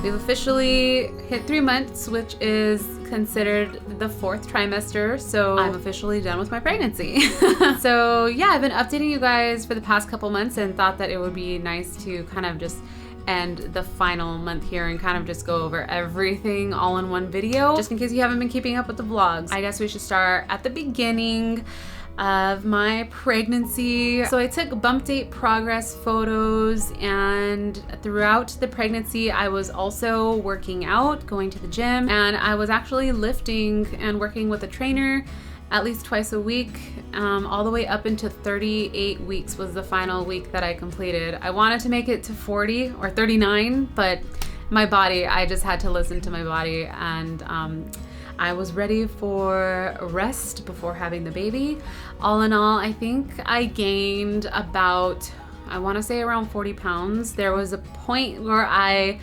We've officially hit 3 months, which is considered the 4th trimester, so I'm officially done with my pregnancy. So yeah, I've been updating you guys for the past couple months and thought that it would be nice to kind of just end the final month here and kind of just go over everything all in one video, just in case you haven't been keeping up with the vlogs. I guess we should start at the beginning of my pregnancy. So I took bump date progress photos, and throughout the pregnancy I was also working out, going to the gym, and I was actually lifting and working with a trainer at least twice a week, all the way up into 38 weeks was the final week that I completed. I wanted to make it to 40 or 39, but my body, I just had to listen to my body, and I was ready for rest before having the baby. All in all, I think I gained about, I want to say around 40 pounds. There was a point where I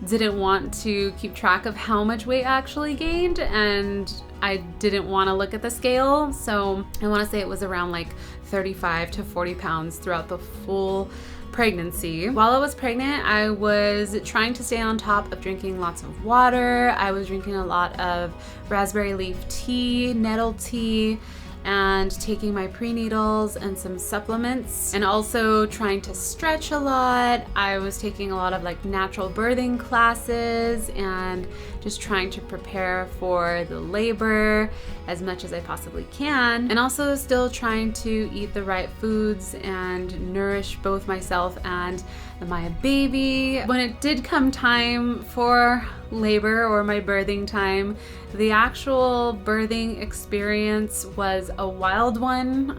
didn't want to keep track of how much weight I actually gained, and I didn't want to look at the scale. So I want to say it was around like 35 to 40 pounds throughout the full pregnancy. While I was pregnant, I was trying to stay on top of drinking lots of water. I was drinking a lot of raspberry leaf tea, nettle tea, and taking my prenatals and some supplements, and also trying to stretch a lot. I was taking a lot of like natural birthing classes and just trying to prepare for the labor as much as I possibly can, and also still trying to eat the right foods and nourish both myself and my baby. When it did come time for labor, or my birthing time, the actual birthing experience was a wild one.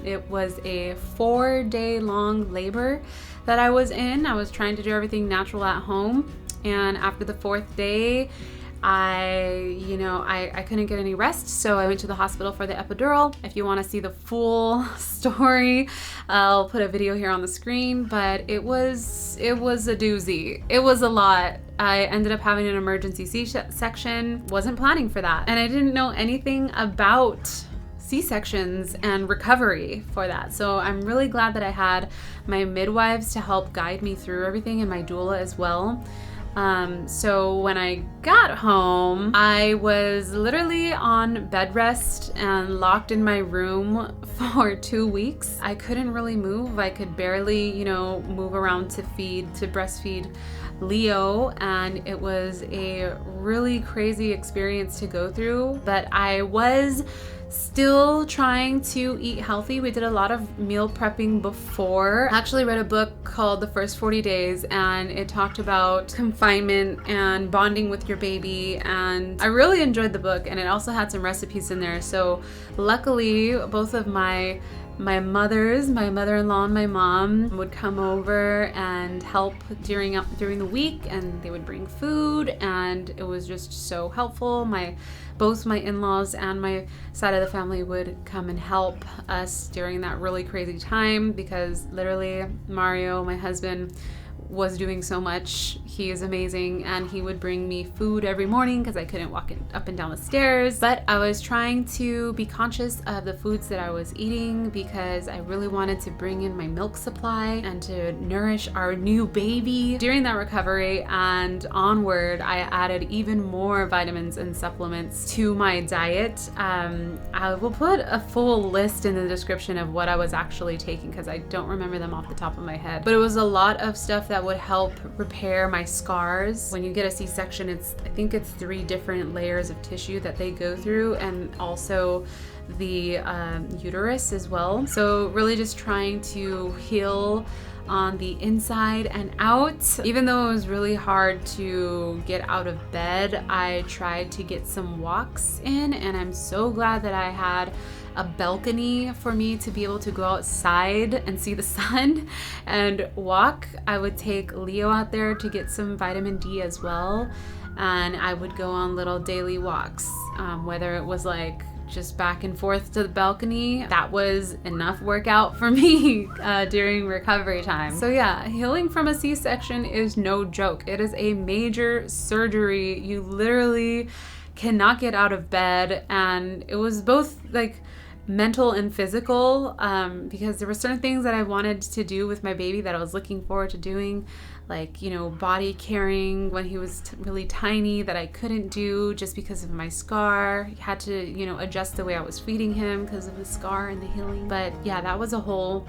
It was a 4-day long labor that I was in. I was trying to do everything natural at home, and after the 4th day, I couldn't get any rest, so I went to the hospital for the epidural. If you want to see the full story, I'll put a video here on the screen, but it was a doozy. It was a lot. I ended up having an emergency C-section. Wasn't planning for that, and I didn't know anything about C-sections and recovery for that. So I'm really glad that I had my midwives to help guide me through everything, and my doula as well. So when I got home, I was literally on bed rest and locked in my room for 2 weeks. I couldn't really move. I could barely, move around to breastfeed Leo, and it was a really crazy experience to go through, but I was still trying to eat healthy. We did a lot of meal prepping before. I actually read a book called The First 40 Days, and it talked about confinement and bonding with your baby, and I really enjoyed the book, and it also had some recipes in there. So luckily, both of my mothers, my mother-in-law and my mom, would come over and help during the week, and they would bring food, and it was just so helpful. Both my in-laws and my side of the family would come and help us during that really crazy time, because literally Mario, my husband, was doing so much. He is amazing, and he would bring me food every morning because I couldn't walk up and down the stairs. But I was trying to be conscious of the foods that I was eating, because I really wanted to bring in my milk supply and to nourish our new baby. During that recovery and onward, I added even more vitamins and supplements to my diet. I will put a full list in the description of what I was actually taking, because I don't remember them off the top of my head. But it was a lot of stuff that would help repair my scars. When you get a C-section, I think it's 3 different layers of tissue that they go through, and also the uterus as well. So really just trying to heal on the inside and out. Even though it was really hard to get out of bed, I tried to get some walks in, and I'm so glad that I had a balcony for me to be able to go outside and see the sun and walk. I would take Leo out there to get some vitamin D as well, and I would go on little daily walks, whether it was like just back and forth to the balcony. That was enough workout for me during recovery time. So yeah, healing from a C-section is no joke. It is a major surgery. You literally cannot get out of bed, and it was both like mental and physical, because there were certain things that I wanted to do with my baby that I was looking forward to doing, like, you know, body carrying when he was really tiny that I couldn't do just because of my scar. I had to, you know, adjust the way I was feeding him because of the scar and the healing. But yeah, that was a whole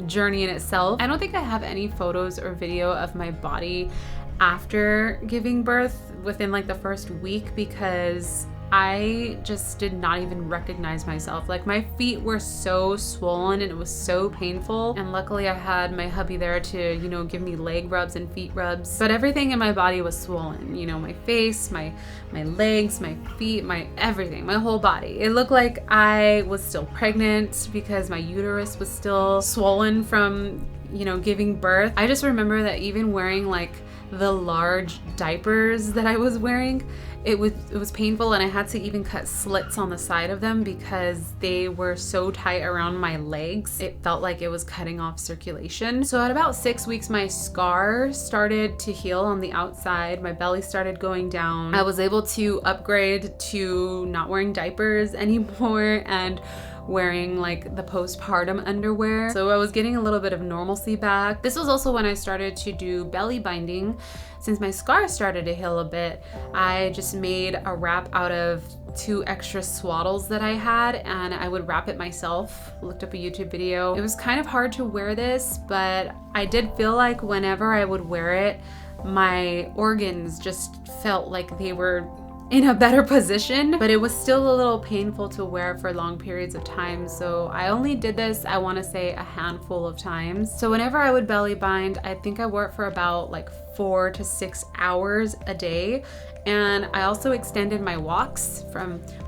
journey in itself. I don't think I have any photos or video of my body after giving birth within like the first week, because I just did not even recognize myself. Like, my feet were so swollen and it was so painful. And luckily I had my hubby there to, you know, give me leg rubs and feet rubs. But everything in my body was swollen. You know, my face, my legs, my feet, my everything, my whole body. It looked like I was still pregnant because my uterus was still swollen from, you know, giving birth. I just remember that even wearing like the large diapers that I was wearing, it was painful, and I had to even cut slits on the side of them because they were so tight around my legs. It felt like it was cutting off circulation. So at about 6 weeks, my scar started to heal on the outside. My belly started going down. I was able to upgrade to not wearing diapers anymore and wearing like the postpartum underwear. So I was getting a little bit of normalcy back. This was also when I started to do belly binding. Since my scar started to heal a bit, I just made a wrap out of 2 extra swaddles that I had, and I would wrap it myself. Looked up a YouTube video. It was kind of hard to wear this, but I did feel like whenever I would wear it, my organs just felt like they were in a better position, but it was still a little painful to wear for long periods of time. So I only did this, I want to say, a handful of times. So whenever I would belly bind, I think I wore it for about like 4 to 6 hours a day. And I also extended my walks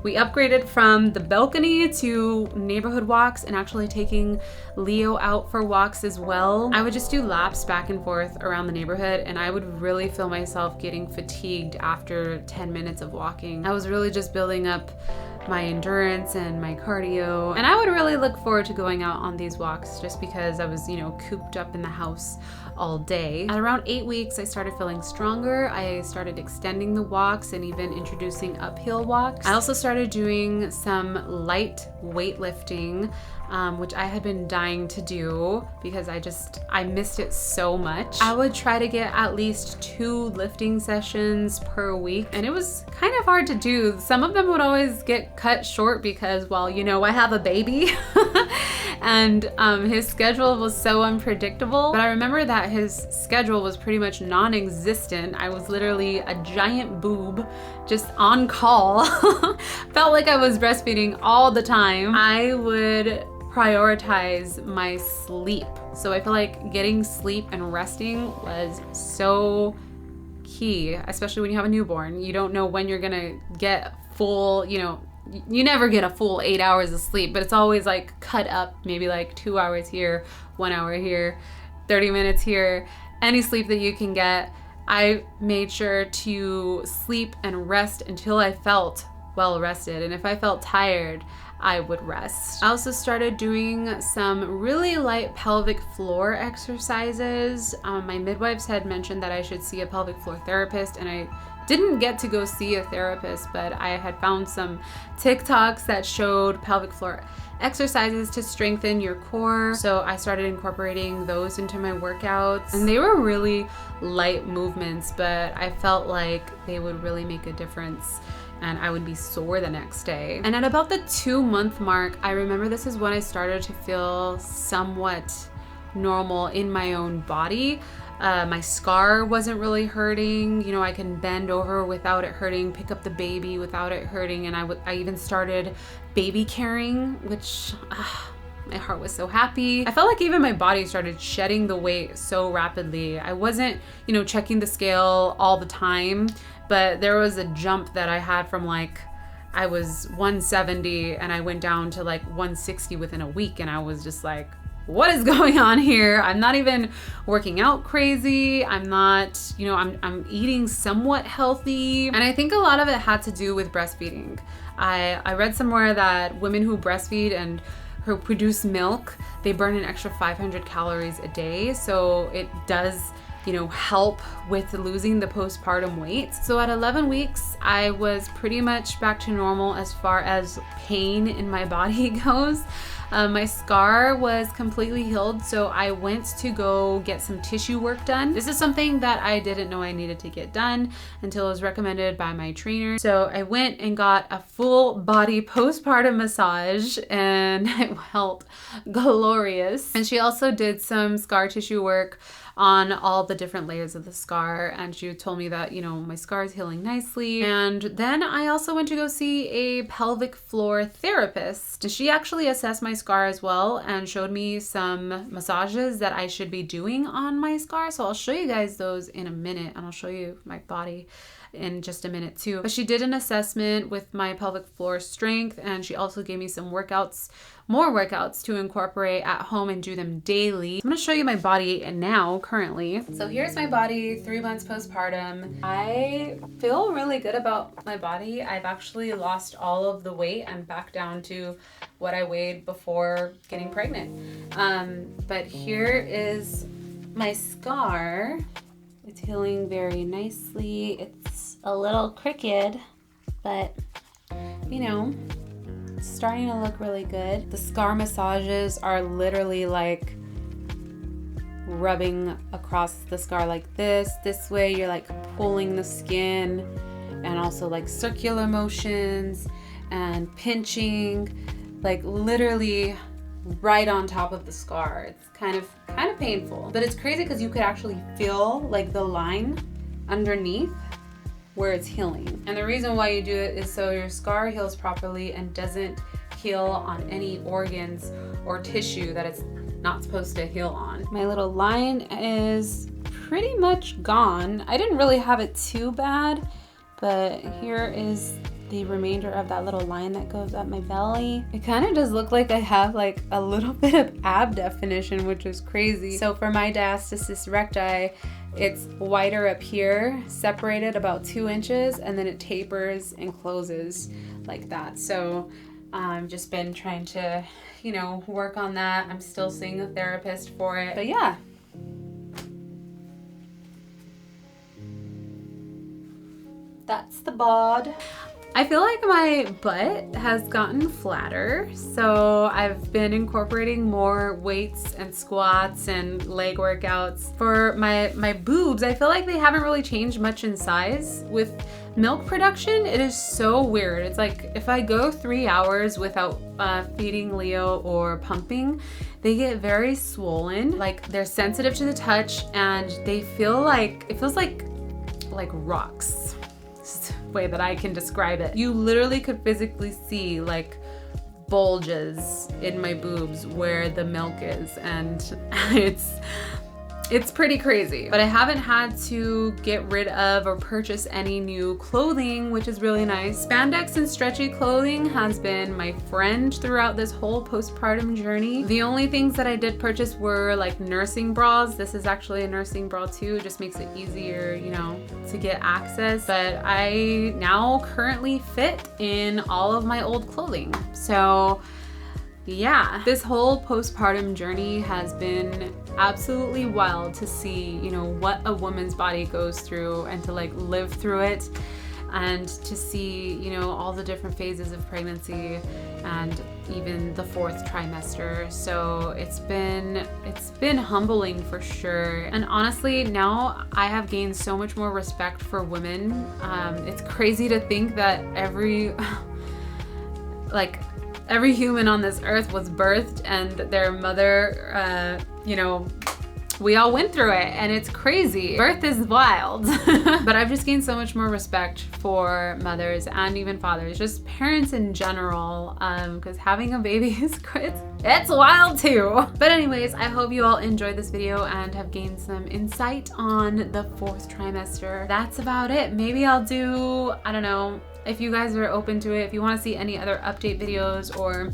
we upgraded from the balcony to neighborhood walks, and actually taking Leo out for walks as well. I would just do laps back and forth around the neighborhood, and I would really feel myself getting fatigued after 10 minutes of walking. I was really just building up my endurance and my cardio, and I would really look forward to going out on these walks just because I was, you know, cooped up in the house all day. At around 8 weeks, I started feeling stronger. I started extending the walks and even introducing uphill walks. I also started doing some light weightlifting, which I had been dying to do because I missed it so much. I would try to get at least 2 lifting sessions per week, and it was kind of hard to do. Some of them would always get cut short because, well, you know, I have a baby and his schedule was so unpredictable. But I remember that his schedule was pretty much non-existent. I was literally a giant boob just on call. Felt like I was breastfeeding all the time. I would prioritize my sleep. So I feel like getting sleep and resting was so key, especially when you have a newborn. You don't know when you're gonna get full, you know, you never get a full 8 hours of sleep, but it's always like cut up, maybe like 2 hours here, 1 hour here, 30 minutes here, any sleep that you can get. I made sure to sleep and rest until I felt well rested, and if I felt tired, I would rest. I also started doing some really light pelvic floor exercises. My midwives had mentioned that I should see a pelvic floor therapist, and I didn't get to go see a therapist, but I had found some TikToks that showed pelvic floor exercises to strengthen your core. So I started incorporating those into my workouts, and they were really light movements, but I felt like they would really make a difference and I would be sore the next day. And at about the 2-month mark, I remember this is when I started to feel somewhat normal in my own body. My scar wasn't really hurting. You know, I can bend over without it hurting, pick up the baby without it hurting. And I even started baby carrying, which my heart was so happy. I felt like even my body started shedding the weight so rapidly. I wasn't, you know, checking the scale all the time, but there was a jump that I had from like, I was 170 and I went down to like 160 within a week. And I was just like, what is going on here? I'm not even working out crazy. I'm not, you know, I'm eating somewhat healthy. And I think a lot of it had to do with breastfeeding. I read somewhere that women who breastfeed and who produce milk, they burn an extra 500 calories a day. So it does help with losing the postpartum weight. So at 11 weeks, I was pretty much back to normal as far as pain in my body goes. My scar was completely healed, so I went to go get some tissue work done. This is something that I didn't know I needed to get done until it was recommended by my trainer. So I went and got a full body postpartum massage, and it felt glorious. And she also did some scar tissue work on all the different layers of the scar, and she told me that my scar is healing nicely. And then I also went to go see a pelvic floor therapist. She actually assessed my scar as well and showed me some massages that I should be doing on my scar. So I'll show you guys those in a minute, and I'll show you my body in just a minute too. But she did an assessment with my pelvic floor strength, and she also gave me some workouts, more workouts to incorporate at home and do them daily. I'm gonna show you my body now currently. So here's my body 3 months postpartum. I feel really good about my body. I've actually lost all of the weight. I'm back down to what I weighed before getting pregnant. But here is my scar. It's healing very nicely. It's a little crooked, but it's starting to look really good. The scar massages are literally like rubbing across the scar like this way. You're like pulling the skin, and also like circular motions and pinching, like literally right on top of the scar. It's kind of painful, but it's crazy because you could actually feel like the line underneath where it's healing. And the reason why you do it is so your scar heals properly and doesn't heal on any organs or tissue that it's not supposed to heal on. My little line is pretty much gone. I didn't really have it too bad, but here is the remainder of that little line that goes up my belly. It kind of does look like I have like a little bit of ab definition, which is crazy. So for my diastasis recti, it's wider up here, separated about 2 inches, and then it tapers and closes like that. So I've just been trying to, work on that. I'm still seeing a therapist for it, but yeah. That's the bod. I feel like my butt has gotten flatter, so I've been incorporating more weights and squats and leg workouts. For my boobs, I feel like they haven't really changed much in size. With milk production, it is so weird. It's like if I go 3 hours without feeding Leo or pumping, they get very swollen. Like they're sensitive to the touch, and they feel like, it feels like rocks. Way that I can describe it. You literally could physically see like bulges in my boobs where the milk is, and it's pretty crazy. But I haven't had to get rid of or purchase any new clothing, which is really nice. Spandex and stretchy clothing has been my friend throughout this whole postpartum journey. The only things that I did purchase were like nursing bras. This is actually a nursing bra too. It just makes it easier, to get access. But I now currently fit in all of my old clothing. So yeah, this whole postpartum journey has been absolutely wild to see, what a woman's body goes through, and to like live through it, and to see, all the different phases of pregnancy and even the 4th trimester. So it's been humbling for sure. And honestly, now I have gained so much more respect for women. It's crazy to think that every human on this earth was birthed, and their mother, we all went through it, and it's crazy. Birth is wild. But I've just gained so much more respect for mothers and even fathers, just parents in general, because having a baby is it's wild too. But anyways, I hope you all enjoyed this video and have gained some insight on the 4th trimester. That's about it. Maybe I'll do, I don't know, if you guys are open to it, if you want to see any other update videos or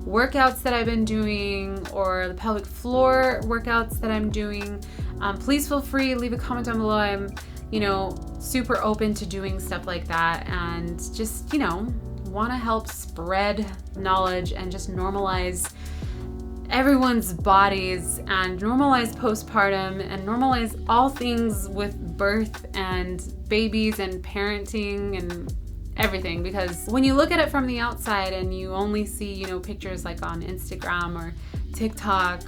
workouts that I've been doing, or the pelvic floor workouts that I'm doing, please feel free, leave a comment down below. I'm, super open to doing stuff like that, and just, want to help spread knowledge and just normalize everyone's bodies and normalize postpartum and normalize all things with birth and babies and parenting and everything. Because when you look at it from the outside and you only see, you know, pictures like on Instagram or TikTok,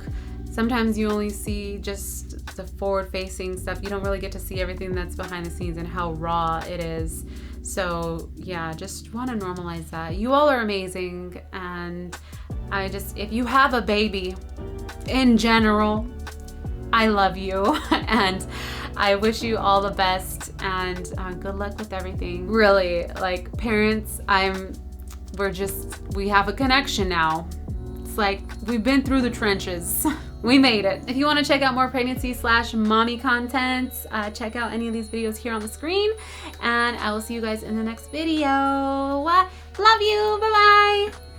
sometimes you only see just the forward-facing stuff. You don't really get to see everything that's behind the scenes and how raw it is. So yeah, just want to normalize that. You all are amazing, and if you have a baby, in general, I love you and I wish you all the best, and good luck with everything. Really, like parents, we have a connection now. It's like we've been through the trenches. We made it. If you want to check out more pregnancy/mommy content, check out any of these videos here on the screen, and I will see you guys in the next video. Love you. Bye-bye.